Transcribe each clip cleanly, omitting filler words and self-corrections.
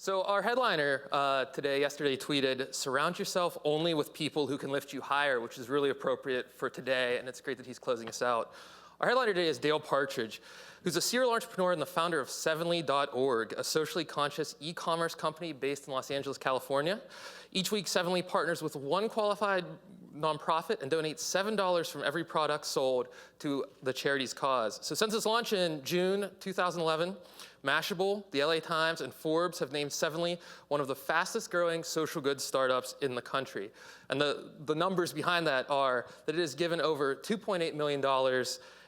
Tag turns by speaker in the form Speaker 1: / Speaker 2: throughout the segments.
Speaker 1: So our headliner yesterday tweeted, "Surround yourself only with people who can lift you higher," which is really appropriate for today, and it's great that he's closing us out. Our headliner today is Dale Partridge, who's a serial entrepreneur and the founder of Sevenly.org, a socially conscious e-commerce company based in Los Angeles, California. Each week, Sevenly partners with one qualified nonprofit and donates $7 from every product sold to the charity's cause. So since its launch in June 2011, Mashable, the LA Times, and Forbes have named Sevenly one of the fastest growing social goods startups in the country. And the numbers behind that are that it has given over $2.8 million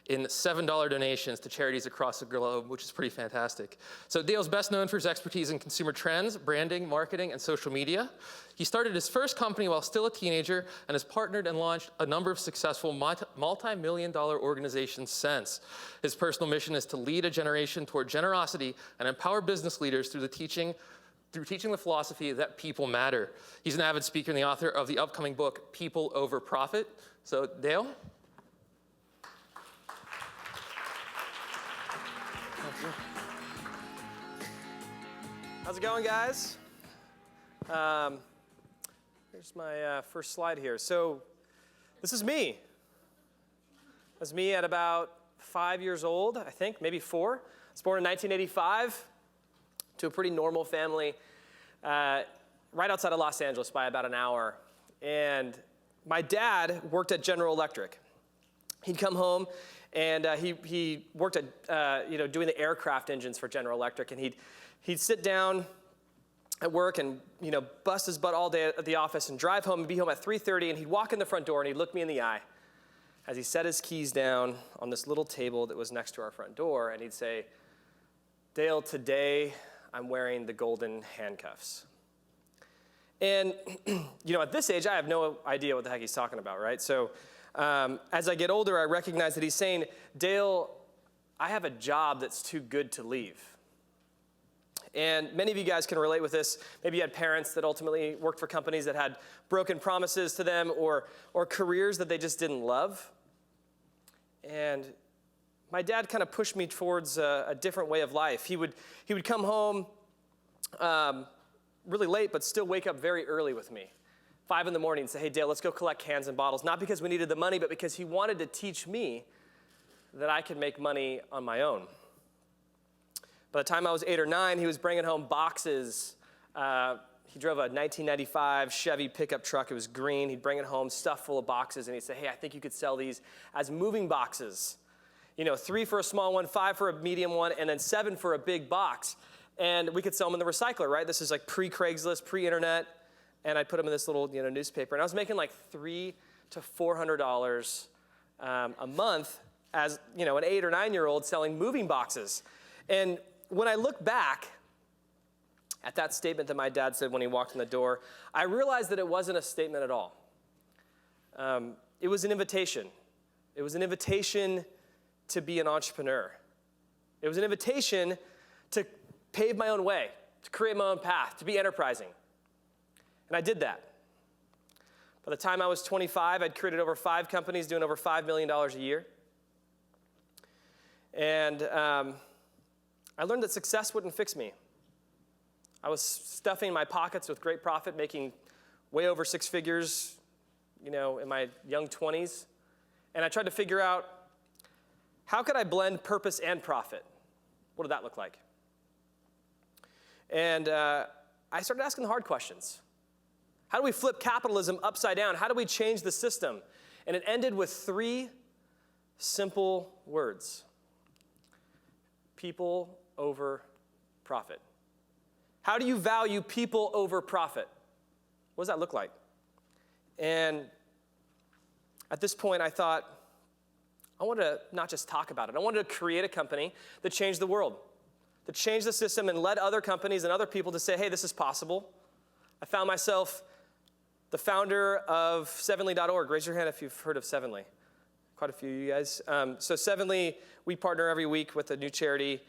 Speaker 1: in $7 donations to charities across the globe, which is pretty fantastic. So Dale's best known for his expertise in consumer trends, branding, marketing, and social media. He started his first company while still a teenager and has partnered and launched a number of successful multi-million-dollar organizations since. His personal mission is to lead a generation toward generosity and empower business leaders through teaching the philosophy that people matter. He's an avid speaker and the author of the upcoming book, People Over Profit. So Dale?
Speaker 2: How's it going, guys? Here's my first slide here. So this is me. That's me at about 5 years old, I think, maybe 4. I was born in 1985 to a pretty normal family right outside of Los Angeles by about an hour. And my dad worked at General Electric. He'd come home and he worked at doing the aircraft engines for General Electric, and he'd sit down at work and bust his butt all day at the office and drive home and be home at 3:30, and he'd walk in the front door and he'd look me in the eye as he set his keys down on this little table that was next to our front door, and he'd say, "Dale, today I'm wearing the golden handcuffs." And at this age, I have no idea what the heck he's talking about, right? So as I get older, I recognize that he's saying, "Dale, I have a job that's too good to leave." And many of you guys can relate with this. Maybe you had parents that ultimately worked for companies that had broken promises to them or careers that they just didn't love. And my dad kind of pushed me towards a different way of life. He would come home really late, but still wake up very early with me. 5 in the morning and say, "Hey, Dale, let's go collect cans and bottles." Not because we needed the money, but because he wanted to teach me that I could make money on my own. By the time I was 8 or 9, he was bringing home boxes. He drove a 1995 Chevy pickup truck. It was green. He'd bring it home stuffed full of boxes, and he'd say, "Hey, I think you could sell these as moving boxes. 3 for a small one, 5 for a medium one, and then 7 for a big box." And we could sell them in the recycler, right? This is like pre-Craigslist, pre-internet. And I'd put them in this little newspaper. And I was making like $300 to $400 a month as an 8 or 9-year-old selling moving boxes. And when I look back at that statement that my dad said when he walked in the door, I realized that it wasn't a statement at all. It was an invitation. It was an invitation to be an entrepreneur. It was an invitation to pave my own way, to create my own path, to be enterprising. And I did that. By the time I was 25, I'd created over 5 companies doing over $5 million a year. And I learned that success wouldn't fix me. I was stuffing my pockets with great profit, making way over 6 figures, in my young 20s. And I tried to figure out, how could I blend purpose and profit? What did that look like? And I started asking the hard questions. How do we flip capitalism upside down? How do we change the system? And it ended with 3 simple words: people over profit. How do you value people over profit? What does that look like? And at this point, I thought, I wanted to not just talk about it. I wanted to create a company that changed the world, that changed the system and led other companies and other people to say, "Hey, this is possible." I found myself the founder of Sevenly.org. Raise your hand if you've heard of Sevenly. Quite a few of you guys. So Sevenly, we partner every week with a new charity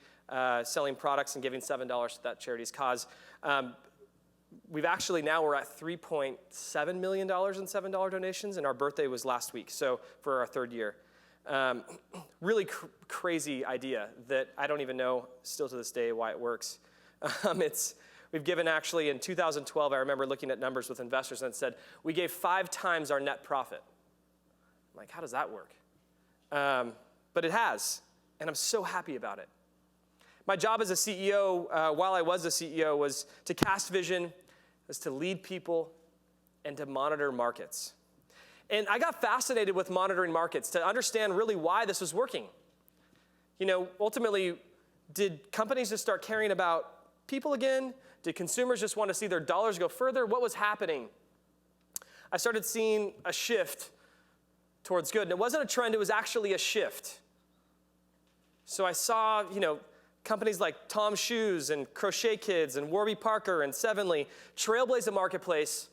Speaker 2: selling products and giving $7 to that charity's cause. We're at $3.7 million in $7 donations, and our birthday was last week, so for our 3rd year. Really crazy idea that I don't even know still to this day why it works. We've given actually in 2012, I remember looking at numbers with investors and it said, we gave 5 times our net profit. I'm like, how does that work? But it has, and I'm so happy about it. My job as a CEO, while I was a CEO, was to cast vision, was to lead people, and to monitor markets. And I got fascinated with monitoring markets to understand really why this was working. You know, ultimately, did companies just start caring about people again? Did consumers just want to see their dollars go further? What was happening? I started seeing a shift towards good. And it wasn't a trend, it was actually a shift. So I saw, companies like Tom's Shoes and Crochet Kids and Warby Parker and Sevenly trailblaze the marketplace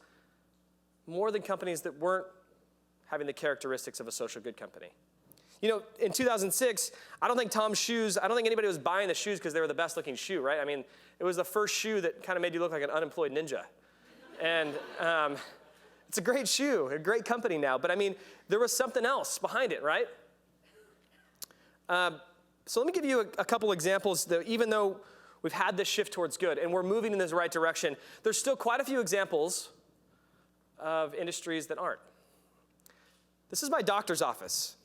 Speaker 2: more than companies that weren't having the characteristics of a social good company. In 2006, I don't think anybody was buying the shoes because they were the best looking shoe, right? I mean, it was the first shoe that kind of made you look like an unemployed ninja. And it's a great shoe, a great company now. But I mean, there was something else behind it, right? So let me give you a couple examples that even though we've had this shift towards good and we're moving in this right direction, there's still quite a few examples of industries that aren't. This is my doctor's office.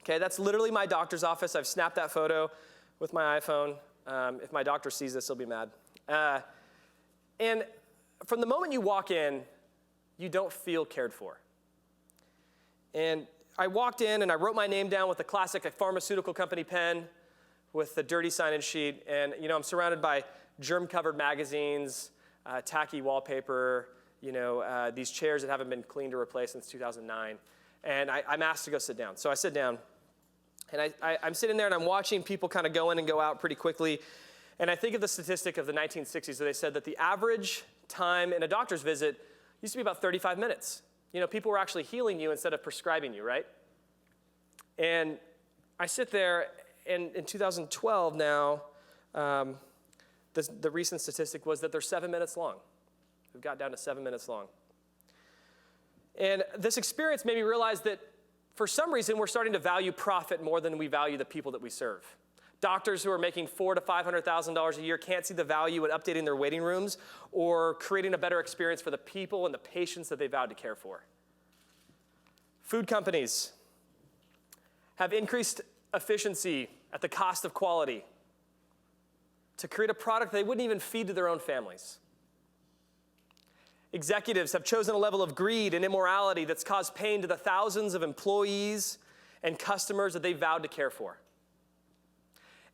Speaker 2: Okay, that's literally my doctor's office. I've snapped that photo with my iPhone. If my doctor sees this, he'll be mad. And from the moment you walk in, you don't feel cared for. And I walked in and I wrote my name down with the classic pharmaceutical company pen with the dirty sign-in sheet. And I'm surrounded by germ-covered magazines, tacky wallpaper, these chairs that haven't been cleaned or replaced since 2009. And I'm asked to go sit down. So I sit down. And I'm sitting there and I'm watching people kind of go in and go out pretty quickly. And I think of the statistic of the 1960s where they said that the average time in a doctor's visit used to be about 35 minutes. People were actually healing you instead of prescribing you, right? And I sit there, and in 2012 now, the recent statistic was that they're 7 minutes long. We've got down to 7 minutes long. And this experience made me realize that for some reason, we're starting to value profit more than we value the people that we serve. Doctors who are making $400,000 to $500,000 a year can't see the value in updating their waiting rooms or creating a better experience for the people and the patients that they vowed to care for. Food companies have increased efficiency at the cost of quality to create a product they wouldn't even feed to their own families. Executives have chosen a level of greed and immorality that's caused pain to the thousands of employees and customers that they vowed to care for.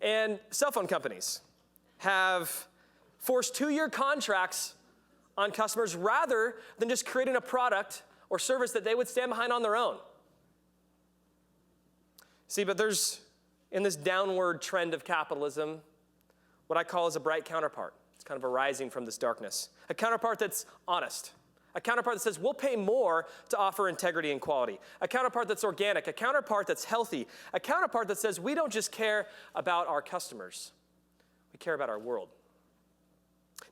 Speaker 2: And cell phone companies have forced 2-year contracts on customers rather than just creating a product or service that they would stand behind on their own. See, but there's, in this downward trend of capitalism, what I call is a bright counterpart. It's kind of arising from this darkness. A counterpart that's honest. A counterpart that says, we'll pay more to offer integrity and quality. A counterpart that's organic. A counterpart that's healthy. A counterpart that says, we don't just care about our customers. We care about our world.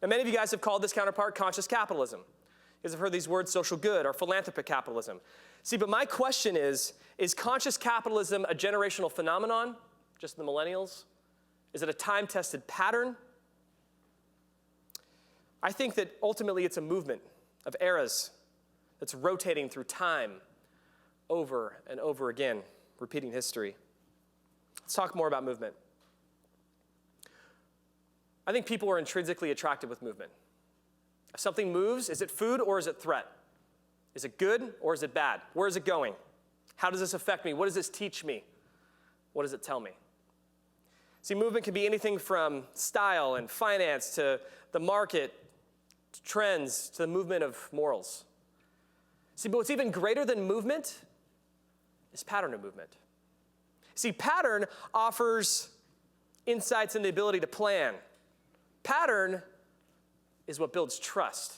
Speaker 2: Now, many of you guys have called this counterpart conscious capitalism. You guys have heard these words, social good or philanthropic capitalism. See, but my question is conscious capitalism a generational phenomenon, just the millennials? Is it a time-tested pattern? I think that ultimately it's a movement of eras that's rotating through time over and over again, repeating history. Let's talk more about movement. I think people are intrinsically attracted with movement. If something moves, is it food or is it threat? Is it good or is it bad? Where is it going? How does this affect me? What does this teach me? What does it tell me? See, movement can be anything from style and finance to the market, to trends, to the movement of morals. See, but what's even greater than movement is pattern of movement. See, pattern offers insights and the ability to plan. Pattern is what builds trust.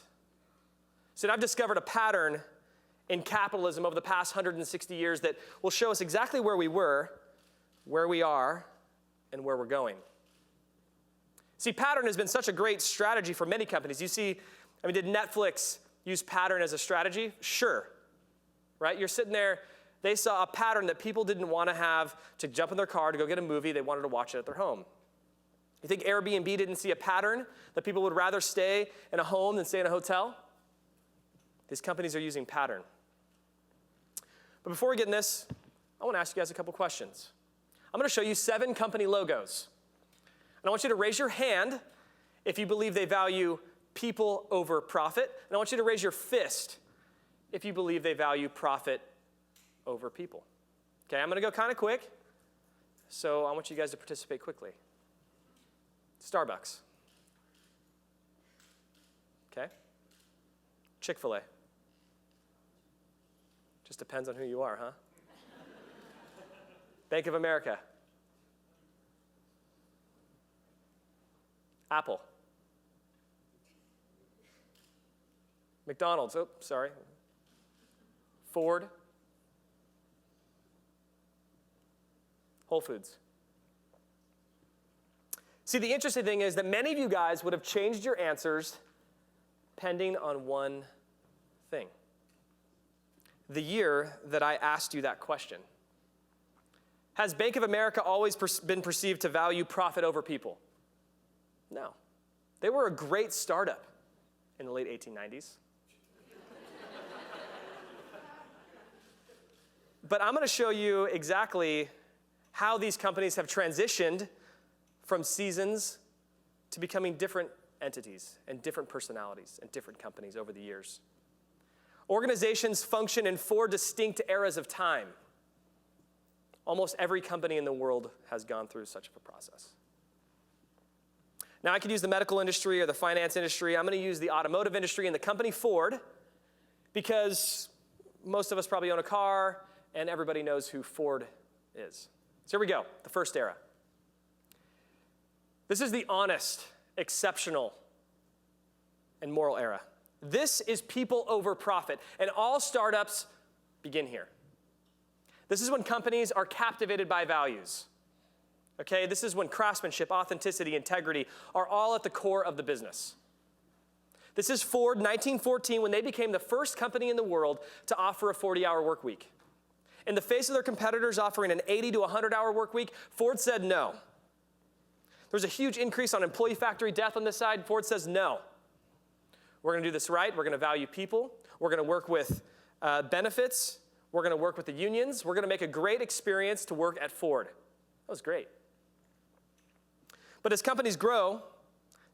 Speaker 2: So I've discovered a pattern in capitalism over the past 160 years that will show us exactly where we were, where we are, and where we're going. See, pattern has been such a great strategy for many companies. You see, did Netflix use pattern as a strategy? Sure, right? You're sitting there, they saw a pattern that people didn't want to have to jump in their car to go get a movie. They wanted to watch it at their home. You think Airbnb didn't see a pattern that people would rather stay in a home than stay in a hotel? These companies are using pattern. But before we get in this, I want to ask you guys a couple questions. I'm going to show you 7 company logos. And I want you to raise your hand if you believe they value people over profit. And I want you to raise your fist if you believe they value profit over people. Okay, I'm going to go kind of quick, so I want you guys to participate quickly. Starbucks. Okay. Chick-fil-A. Just depends on who you are, huh? Bank of America. Apple. McDonald's. Oh, sorry. Ford. Whole Foods. See, the interesting thing is that many of you guys would have changed your answers depending on one thing. The year that I asked you that question. Has Bank of America always been perceived to value profit over people? No. They were a great startup in the late 1890s. But I'm going to show you exactly how these companies have transitioned from seasons to becoming different entities and different personalities and different companies over the years. Organizations function in 4 distinct eras of time. Almost every company in the world has gone through such a process. Now, I could use the medical industry or the finance industry. I'm going to use the automotive industry and the company Ford because most of us probably own a car and everybody knows who Ford is. So here we go, the first era. This is the honest, exceptional, and moral era. This is people over profit, and all startups begin here. This is when companies are captivated by values. Okay, this is when craftsmanship, authenticity, integrity are all at the core of the business. This is Ford, 1914, when they became the first company in the world to offer a 40-hour work week. In the face of their competitors offering an 80 to 100-hour work week, Ford said no. There's a huge increase on employee factory death on this side. Ford says no. We're going to do this right. We're going to value people. We're going to work with benefits. We're going to work with the unions. We're going to make a great experience to work at Ford. That was great. But as companies grow,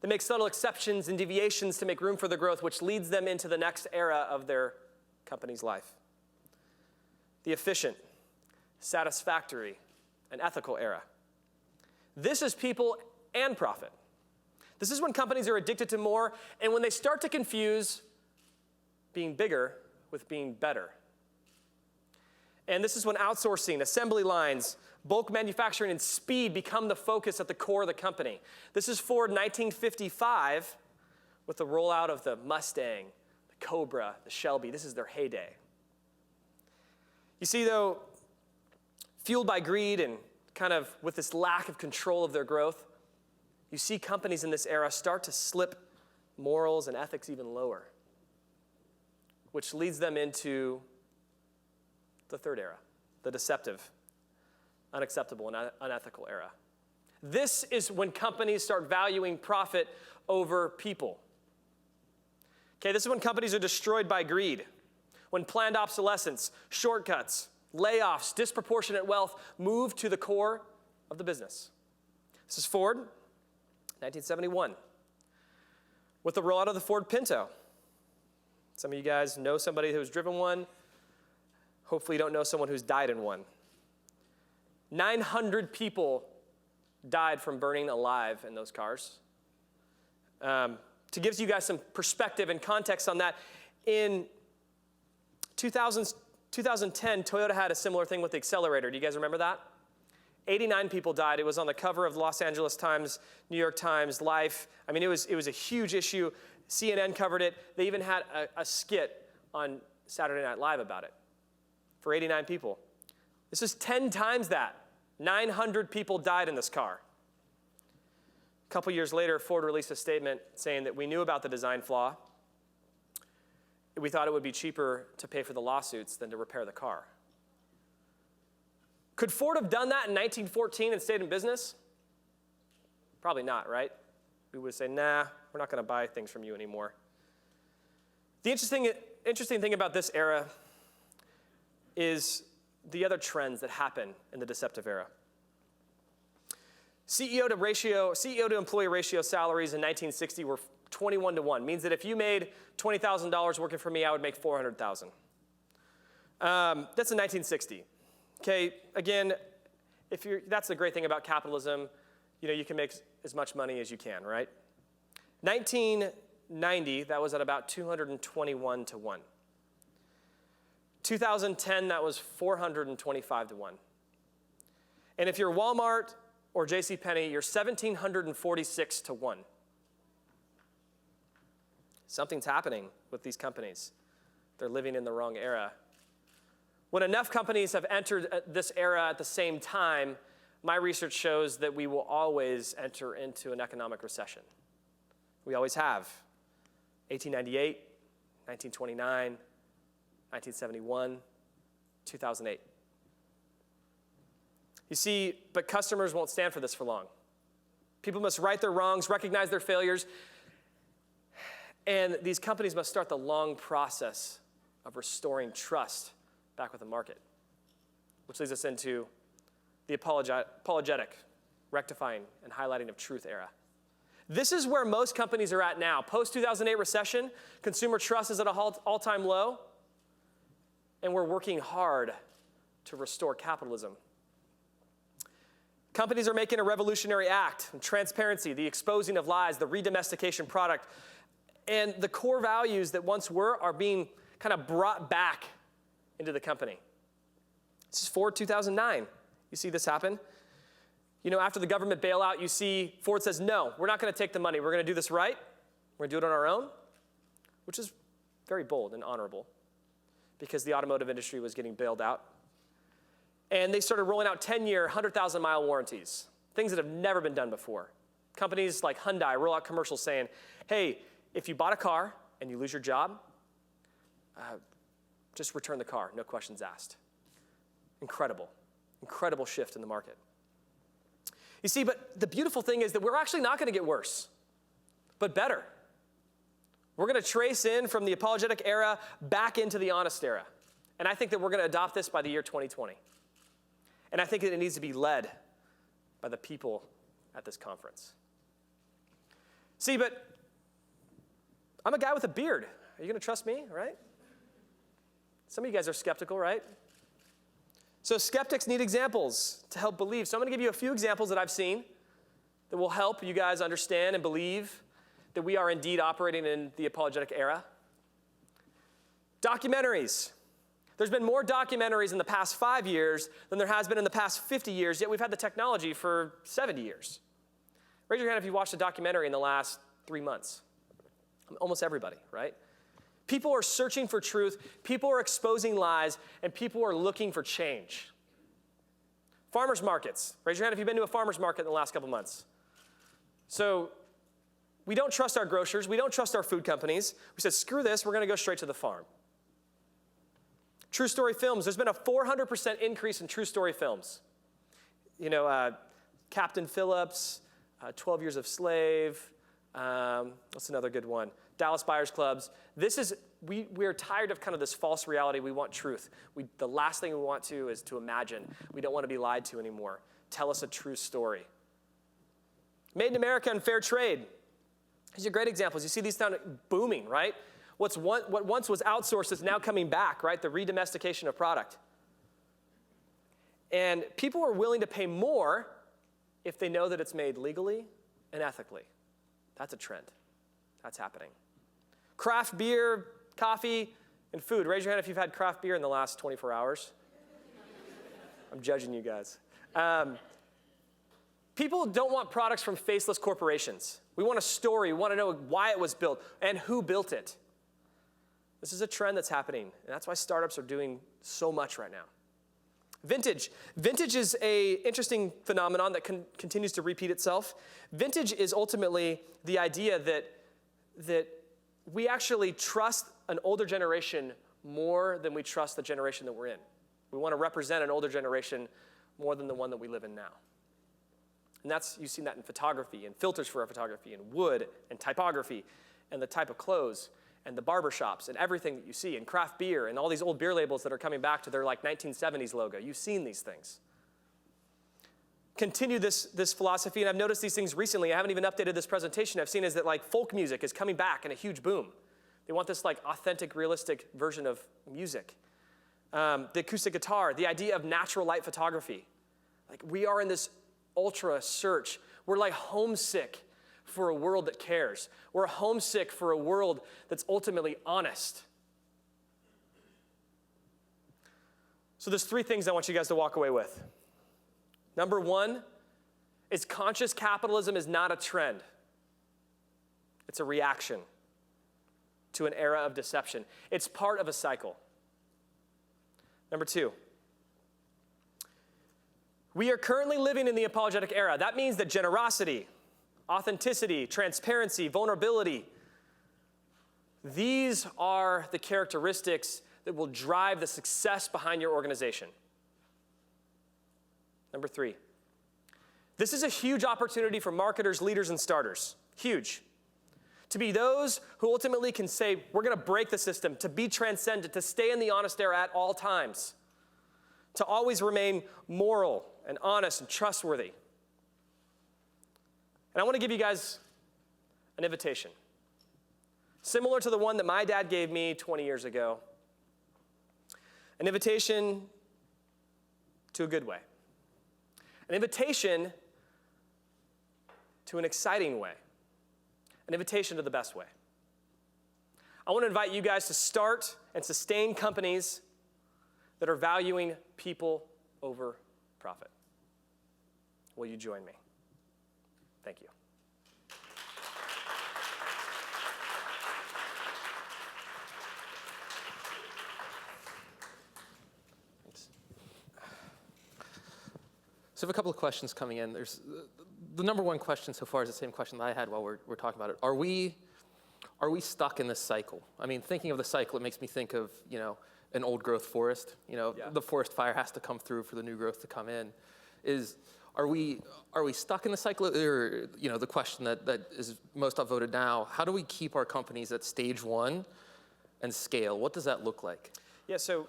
Speaker 2: they make subtle exceptions and deviations to make room for the growth, which leads them into the next era of their company's life. The efficient, satisfactory, and ethical era. This is people and profit. This is when companies are addicted to more and when they start to confuse being bigger with being better. And this is when outsourcing, assembly lines, bulk manufacturing, and speed become the focus at the core of the company. This is Ford 1955 with the rollout of the Mustang, the Cobra, the Shelby. This is their heyday. You see, though, fueled by greed and kind of with this lack of control of their growth, you see companies in this era start to slip morals and ethics even lower, which leads them into the third era, the deceptive, unacceptable, and unethical era. This is when companies start valuing profit over people. Okay, this is when companies are destroyed by greed, when planned obsolescence, shortcuts, layoffs, disproportionate wealth move to the core of the business. This is Ford, 1971, with the rollout of the Ford Pinto. Some of you guys know somebody who's driven one. Hopefully you don't know someone who's died in one. 900 people died from burning alive in those cars. To give you guys some perspective and context on that, in 2010, Toyota had a similar thing with the accelerator. Do you guys remember that? 89 people died. It was on the cover of the Los Angeles Times, New York Times, Life. I mean, it was a huge issue. CNN covered it. They even had a skit on Saturday Night Live about it for 89 people. This is 10 times that. 900 people died in this car. A couple years later, Ford released a statement saying that we knew about the design flaw. We thought it would be cheaper to pay for the lawsuits than to repair the car. Could Ford have done that in 1914 and stayed in business? Probably not, right? We would say, nah, we're not going to buy things from you anymore. The interesting thing about this era is the other trends that happen in the deceptive era. CEO to employee ratio salaries in 1960 were 21 to 1. Means that if you made $20,000 working for me, I would make $400,000. That's in 1960. Okay, again, that's the great thing about capitalism. You can make as much money as you can, right? 1990, that was at about 221 to 1. 2010, that was 425 to 1. And if you're Walmart or JCPenney, you're 1,746 to 1. Something's happening with these companies. They're living in the wrong era. When enough companies have entered this era at the same time, my research shows that we will always enter into an economic recession. We always have. 1898, 1929, 1971, 2008. You see, but customers won't stand for this for long. People must right their wrongs, recognize their failures, and these companies must start the long process of restoring trust back with the market, which leads us into the apologetic, rectifying, and highlighting of truth era. This is where most companies are at now. Post-2008 recession, consumer trust is at an all-time low, and we're working hard to restore capitalism. Companies are making a revolutionary act, transparency, the exposing of lies, the redomestication product, and the core values that once were are being kind of brought back into the company. This is Ford 2009. You see this happen? After the government bailout, you see Ford says, no, we're not going to take the money. We're going to do this right. We're going to do it on our own, which is very bold and honorable because the automotive industry was getting bailed out. And they started rolling out 10-year, 100,000-mile warranties, things that have never been done before. Companies like Hyundai roll out commercials saying, hey, if you bought a car and you lose your job, just return the car, no questions asked. Incredible shift in the market. You see, but the beautiful thing is that we're actually not going to get worse, but better. We're going to trace in from the apologetic era back into the honest era. And I think that we're going to adopt this by the year 2020. And I think that it needs to be led by the people at this conference. See, but I'm a guy with a beard. Are you going to trust me, right? Some of you guys are skeptical, right? So skeptics need examples to help believe. So I'm going to give you a few examples that I've seen that will help you guys understand and believe that we are indeed operating in the apologetic era. Documentaries. There's been more documentaries in the past 5 years than there has been in the past 50 years, yet we've had the technology for 70 years. Raise your hand if you watched a documentary in the last 3 months. Almost everybody, right? People are searching for truth, people are exposing lies, and people are looking for change. Farmers markets. Raise your hand if you've been to a farmers market in the last couple months. So we don't trust our grocers, we don't trust our food companies. We said, screw this, we're going to go straight to the farm. True story films. There's been a 400% increase in true story films. Captain Phillips, 12 Years a Slave. What's another good one? Dallas Buyers Clubs. We're tired of kind of this false reality. We want truth. The last thing we want to is to imagine. We don't want to be lied to anymore. Tell us a true story. Made in America and fair trade. These are great examples. You see these down booming, right? What once was outsourced is now coming back, right? The redomestication of product. And people are willing to pay more if they know that it's made legally and ethically. That's a trend. That's happening. Craft beer, coffee, and food. Raise your hand if you've had craft beer in the last 24 hours. I'm judging you guys. People don't want products from faceless corporations. We want a story. We want to know why it was built and who built it. This is a trend that's happening, and that's why startups are doing so much right now. Vintage. Vintage is an interesting phenomenon that continues to repeat itself. Vintage is ultimately the idea that we actually trust an older generation more than we trust the generation that we're in. We want to represent an older generation more than the one that we live in now. And you've seen that in photography and filters for photography and wood and typography and the type of clothes and the barber shops and everything that you see and craft beer and all these old beer labels that are coming back to their like 1970s logo. You've seen these things. Continue this philosophy, and I've noticed these things recently. I haven't even updated this presentation. I've seen is that like folk music is coming back in a huge boom. They want this like authentic, realistic version of music. The acoustic guitar, the idea of natural light photography. Like we are in this ultra search. We're like homesick for a world that cares. We're homesick for a world that's ultimately honest. So there's 3 things I want you guys to walk away with. Number 1 is conscious capitalism is not a trend. It's a reaction to an era of deception. It's part of a cycle. Number 2, we are currently living in the apologetic era. That means that generosity, authenticity, transparency, vulnerability, these are the characteristics that will drive the success behind your organization. Number 3, this is a huge opportunity for marketers, leaders, and starters. Huge. To be those who ultimately can say, we're going to break the system, to be transcendent, to stay in the honest era at all times, to always remain moral and honest and trustworthy. And I want to give you guys an invitation, similar to the one that my dad gave me 20 years ago, an invitation to a good way, an invitation to an exciting way, an invitation to the best way. I want to invite you guys to start and sustain companies that are valuing people over profit. Will you join me? Thank you.
Speaker 1: Thanks. So I have a couple of questions coming in. There's the number one question so far is the same question that I had while we're talking about it. Are we stuck in this cycle? I mean, thinking of the cycle, it makes me think of, an old growth forest. The forest fire has to come through for the new growth to come in. Are we stuck in the cycle? Or, the question that is most upvoted now, how do we keep our companies at stage 1 and scale? What does that look like?
Speaker 2: Yeah, so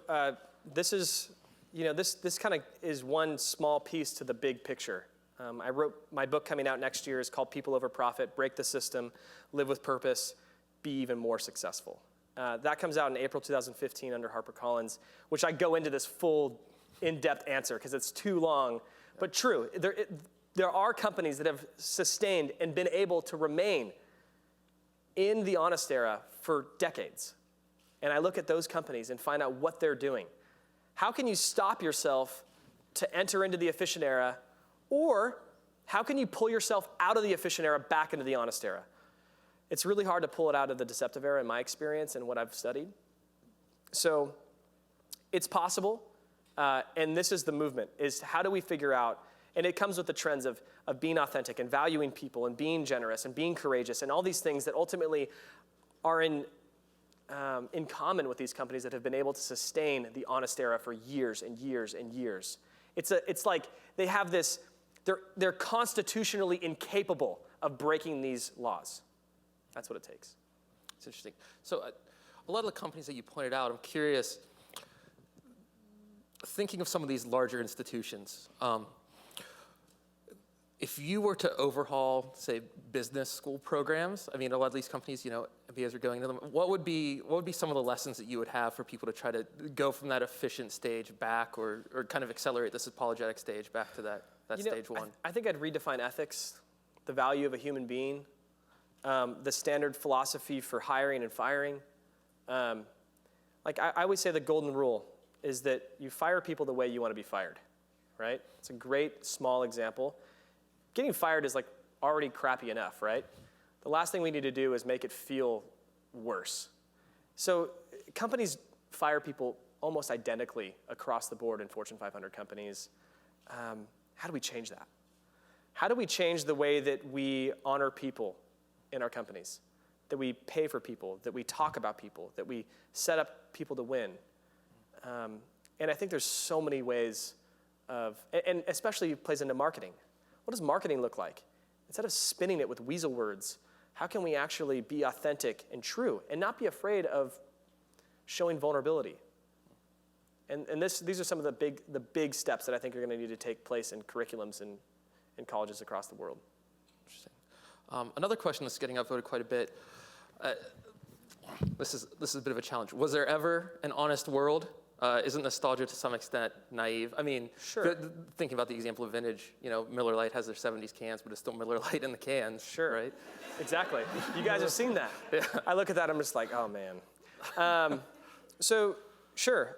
Speaker 2: this is, this kind of is one small piece to the big picture. I wrote my book coming out next year is called People Over Profit, Break the System, Live with Purpose, Be Even More Successful. That comes out in April 2015 under HarperCollins, which I go into this full in-depth answer because it's too long, but true. There are companies that have sustained and been able to remain in the honest era for decades. And I look at those companies and find out what they're doing. How can you stop yourself to enter into the efficient era, or how can you pull yourself out of the efficient era back into the honest era? It's really hard to pull it out of the deceptive era in my experience and what I've studied. So it's possible, and this is the movement, is how do we figure out, and it comes with the trends of being authentic and valuing people and being generous and being courageous and all these things that ultimately are in common with these companies that have been able to sustain the honest era for years and years and years. It's like they have this, they're constitutionally incapable of breaking these laws. That's what it takes.
Speaker 1: It's interesting. So a lot of the companies that you pointed out, I'm curious, thinking of some of these larger institutions, if you were to overhaul, say, business school programs, I mean, a lot of these companies, MBAs are going into them, what would be some of the lessons that you would have for people to try to go from that efficient stage back or kind of accelerate this apologetic stage back to that stage 1?
Speaker 2: I think I'd redefine ethics, the value of a human being, the standard philosophy for hiring and firing. I always say the golden rule is that you fire people the way you want to be fired, right? It's a great small example. Getting fired is already crappy enough, right? The last thing we need to do is make it feel worse. So companies fire people almost identically across the board in Fortune 500 companies. How do we change that? How do we change the way that we honor people in our companies, that we pay for people, that we talk about people, that we set up people to win? And I think there's so many ways and especially plays into marketing. What does marketing look like? Instead of spinning it with weasel words, how can we actually be authentic and true and not be afraid of showing vulnerability? And these are some of the big steps that I think are going to need to take place in curriculums in colleges across the world.
Speaker 1: Interesting. Another question that's getting upvoted quite a bit. This is a bit of a challenge. Was there ever an honest world? Isn't nostalgia to some extent naive? I mean,
Speaker 2: sure.
Speaker 1: Thinking about the example of vintage, Miller Lite has their 70s cans, but it's still Miller Lite in the cans.
Speaker 2: Sure.
Speaker 1: Right?
Speaker 2: Exactly. You guys have seen that.
Speaker 1: Yeah.
Speaker 2: I look at that, I'm just like, oh man. So sure,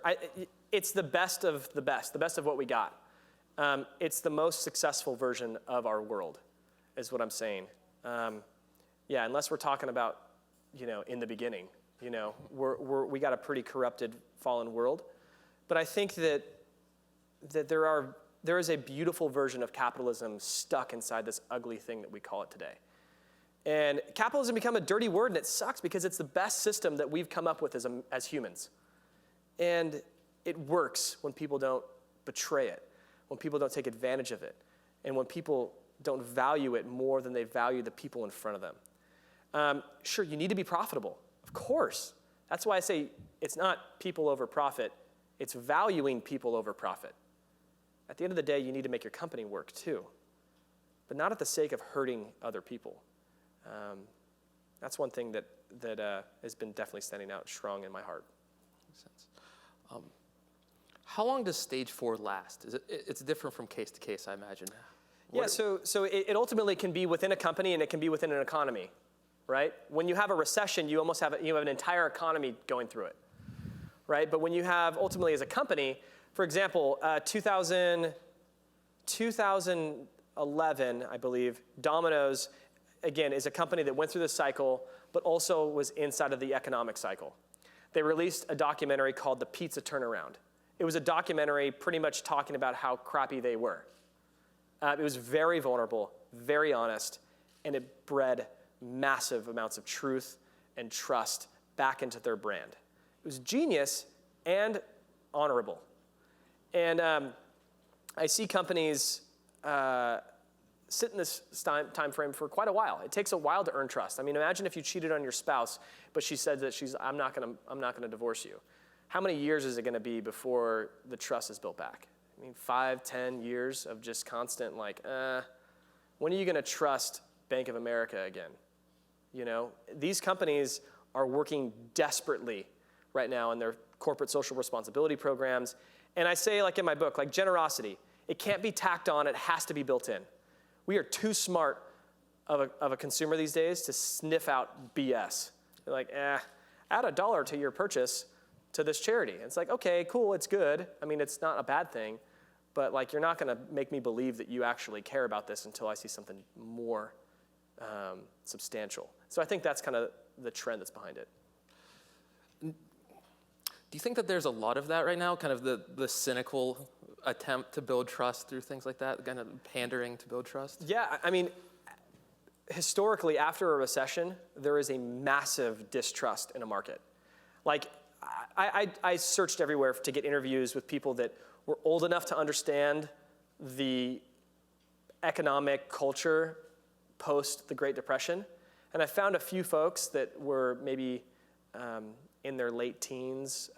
Speaker 2: it's the best of the best of what we got. It's the most successful version of our world, is what I'm saying. Yeah, unless we're talking about, in the beginning, we got a pretty corrupted, fallen world. But I think that there is a beautiful version of capitalism stuck inside this ugly thing that we call it today. And capitalism become a dirty word, and it sucks because it's the best system that we've come up with as humans. And it works when people don't betray it, when people don't take advantage of it, and when people don't value it more than they value the people in front of them. Sure, you need to be profitable, of course. That's why I say it's not people over profit, it's valuing people over profit. At the end of the day, you need to make your company work too, but not at the sake of hurting other people. That's one thing that has been definitely standing out strong in my heart.
Speaker 1: Makes sense. How long does stage 4 last? It's different from case to case, I imagine.
Speaker 2: Yeah, so it ultimately can be within a company and it can be within an economy, right? When you have a recession, you almost have an entire economy going through it, right? But when you have ultimately as a company, for example, 2011, I believe, Domino's, again, is a company that went through this cycle, but also was inside of the economic cycle. They released a documentary called The Pizza Turnaround. It was a documentary pretty much talking about how crappy they were. It was very vulnerable, very honest, and it bred massive amounts of truth and trust back into their brand. It was genius and honorable. And I see companies sit in this time frame for quite a while. It takes a while to earn trust. I mean, imagine if you cheated on your spouse, but she said that I'm not gonna divorce you. How many years is it gonna be before the trust is built back? I mean, 5, 10 years of just constant when are you gonna trust Bank of America again? These companies are working desperately right now in their corporate social responsibility programs. And I say, like in my book, like generosity, it can't be tacked on, it has to be built in. We are too smart of a consumer these days to sniff out BS. They're like, add $1 to your purchase to this charity. And it's like, okay, cool, it's good. I mean, it's not a bad thing, but like you're not gonna make me believe that you actually care about this until I see something more substantial. So I think that's kind of the trend that's behind it.
Speaker 1: Do you think that there's a lot of that right now, kind of the cynical attempt to build trust through things like that, kind of pandering to build trust?
Speaker 2: Yeah, I mean, historically, after a recession, there is a massive distrust in a market. Like, I searched everywhere to get interviews with people that were old enough to understand the economic culture post the Great Depression. And I found a few folks that were maybe in their late teens,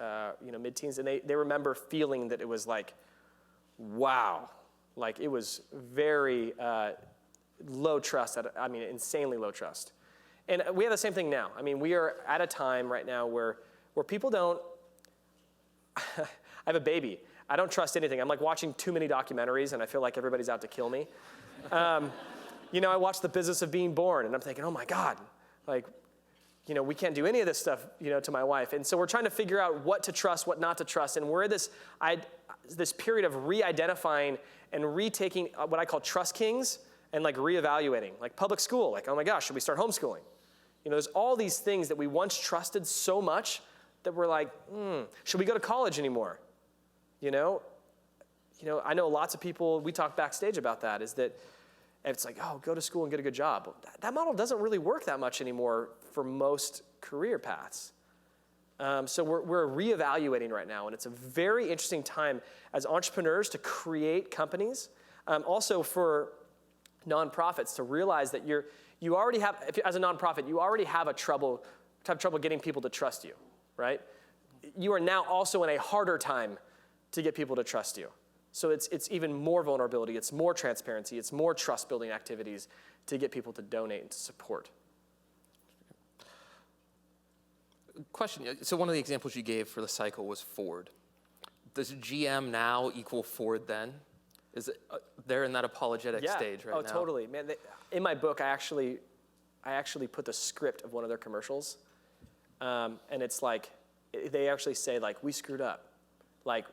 Speaker 2: mid-teens, and they remember feeling that it was like, wow, like it was very low trust, insanely low trust. And we have the same thing now. I mean, we are at a time right now where people don't, I have a baby. I don't trust anything. I'm like watching too many documentaries and I feel like everybody's out to kill me. I watched The Business of Being Born and I'm thinking, oh my God, like, we can't do any of this stuff, to my wife. And so we're trying to figure out what to trust, what not to trust. And we're this period of re-identifying and retaking what I call trust kings and like re-evaluating, like public school, like, oh my gosh, should we start homeschooling? There's all these things that we once trusted so much that we're like, should we go to college anymore? I know lots of people, we talk backstage about that, is that it's like, oh, go to school and get a good job. Well, that model doesn't really work that much anymore for most career paths. So we're reevaluating right now, and it's a very interesting time as entrepreneurs to create companies. Also for nonprofits to realize that you already have, as a nonprofit, you already have trouble getting people to trust you, right? You are now also in a harder time to get people to trust you. So it's even more vulnerability, it's more transparency, it's more trust-building activities to get people to donate and to support.
Speaker 1: Question, so one of the examples you gave for the cycle was Ford. Does GM now equal Ford then? Is it, they're in that apologetic stage right now?
Speaker 2: Oh, totally. Man, in my book, I actually put the script of one of their commercials. And it's like, they actually say, like, we screwed up. Like,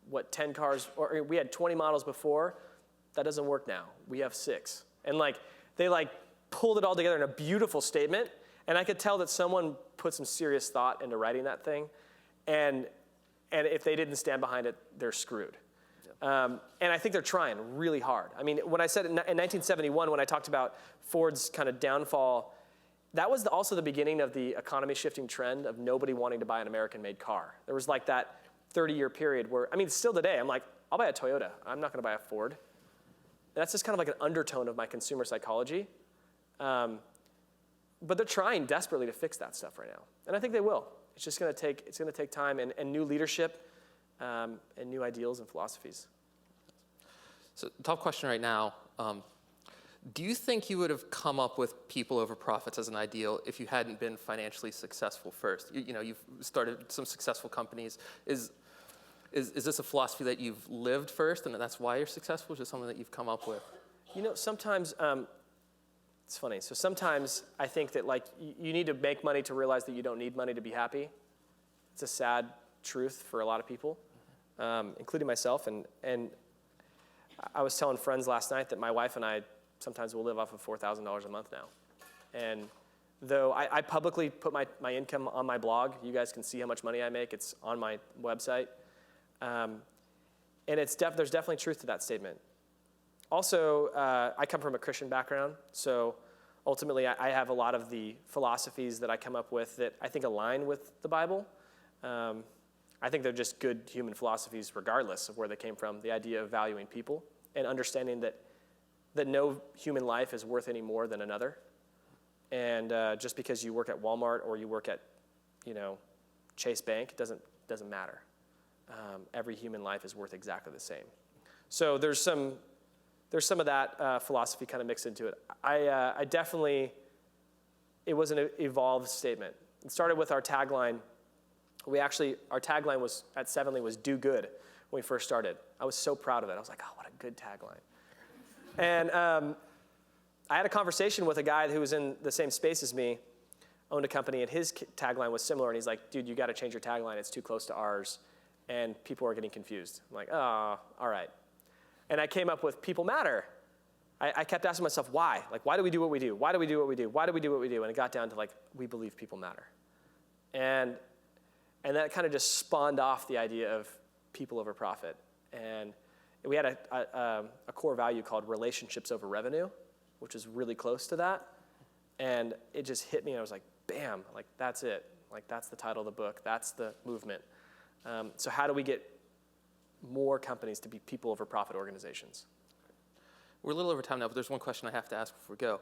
Speaker 2: what, 10 cars, or we had 20 models before, that doesn't work now. We have 6. And like, they like pulled it all together in a beautiful statement. And I could tell that someone put some serious thought into writing that thing. And if they didn't stand behind it, they're screwed. And I think they're trying really hard. I mean, when I said in 1971, when I talked about Ford's kind of downfall, that was also the beginning of the economy shifting trend of nobody wanting to buy an American-made car. There was like that 30-year period where, I mean, still today, I'm like, I'll buy a Toyota. I'm not going to buy a Ford. And that's just kind of like an undertone of my consumer psychology. But they're trying desperately to fix that stuff right now. And I think they will. It's just going to take time and new leadership and new ideals and philosophies.
Speaker 1: So top question right now. Do you think you would have come up with people over profits as an ideal if you hadn't been financially successful first? You've started some successful companies. Is this a philosophy that you've lived first and that's why you're successful? Or just something that you've come up with?
Speaker 2: Sometimes, it's funny. So sometimes I think that like you need to make money to realize that you don't need money to be happy. It's a sad truth for a lot of people, including myself. And I was telling friends last night that my wife and I sometimes will live off of $4,000 a month now. And though I publicly put my income on my blog, you guys can see how much money I make. It's on my website. And there's definitely truth to that statement. Also, I come from a Christian background, so ultimately I have a lot of the philosophies that I come up with that I think align with the Bible. I think they're just good human philosophies regardless of where they came from. The idea of valuing people and understanding that no human life is worth any more than another. And just because you work at Walmart or you work at, Chase Bank, it doesn't matter. Every human life is worth exactly the same. So there's some of that philosophy kind of mixed into it. I definitely, it was an evolved statement. It started with our tagline. Our tagline was at Sevenly was "Do Good" when we first started. I was so proud of it. I was like, oh, what a good tagline. And I had a conversation with a guy who was in the same space as me, owned a company, and his tagline was similar. And he's like, dude, you got to change your tagline. It's too close to ours. And people are getting confused. I'm like, oh, all right. And I came up with people matter. I kept asking myself, why? Like, why do we do what we do? Why do we do what we do? Why do we do what we do? And it got down to like, we believe people matter. And that kind of just spawned off the idea of people over profit. And we had a core value called relationships over revenue, which is really close to that. And it just hit me. I was like, bam, like that's it. Like that's the title of the book. That's the movement. So how do we get more companies to be people over profit organizations?
Speaker 1: We're a little over time now, but there's one question I have to ask before we go.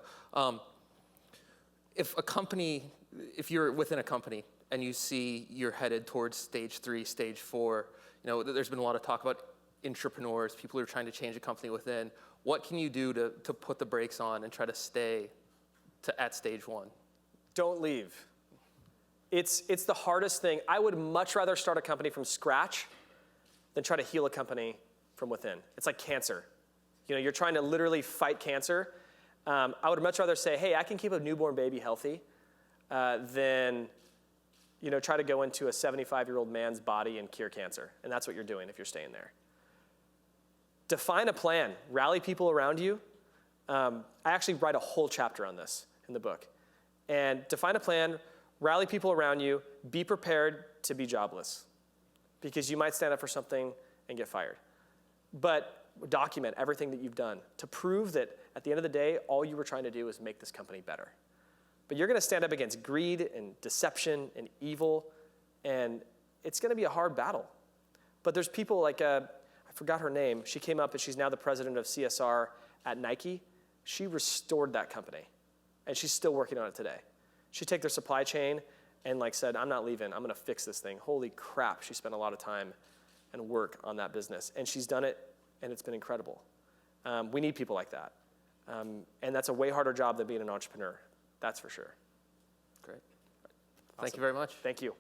Speaker 1: If you're within a company and you see you're headed towards stage 3, stage 4, there's been a lot of talk about entrepreneurs, people who are trying to change a company within. What can you do to put the brakes on and try to stay at stage 1?
Speaker 2: Don't leave. It's the hardest thing. I would much rather start a company from scratch than try to heal a company from within. It's like cancer. You're trying to literally fight cancer. I would much rather say, hey, I can keep a newborn baby healthy than try to go into a 75-year-old man's body and cure cancer. And that's what you're doing if you're staying there. Define a plan. Rally people around you. I actually write a whole chapter on this in the book. And define a plan, rally people around you, be prepared to be jobless. Because you might stand up for something and get fired. But document everything that you've done to prove that at the end of the day, all you were trying to do is make this company better. But you're going to stand up against greed and deception and evil, and it's going to be a hard battle. But there's people like, I forgot her name. She came up and she's now the president of CSR at Nike. she restored that company, and she's still working on it today. She took their supply chain and said, I'm not leaving. I'm going to fix this thing. Holy crap, she spent a lot of time and work on that business. And she's done it, and it's been incredible. We need people like that. And that's a way harder job than being an entrepreneur. That's for sure.
Speaker 1: Great. Thank you very much.
Speaker 2: Thank you.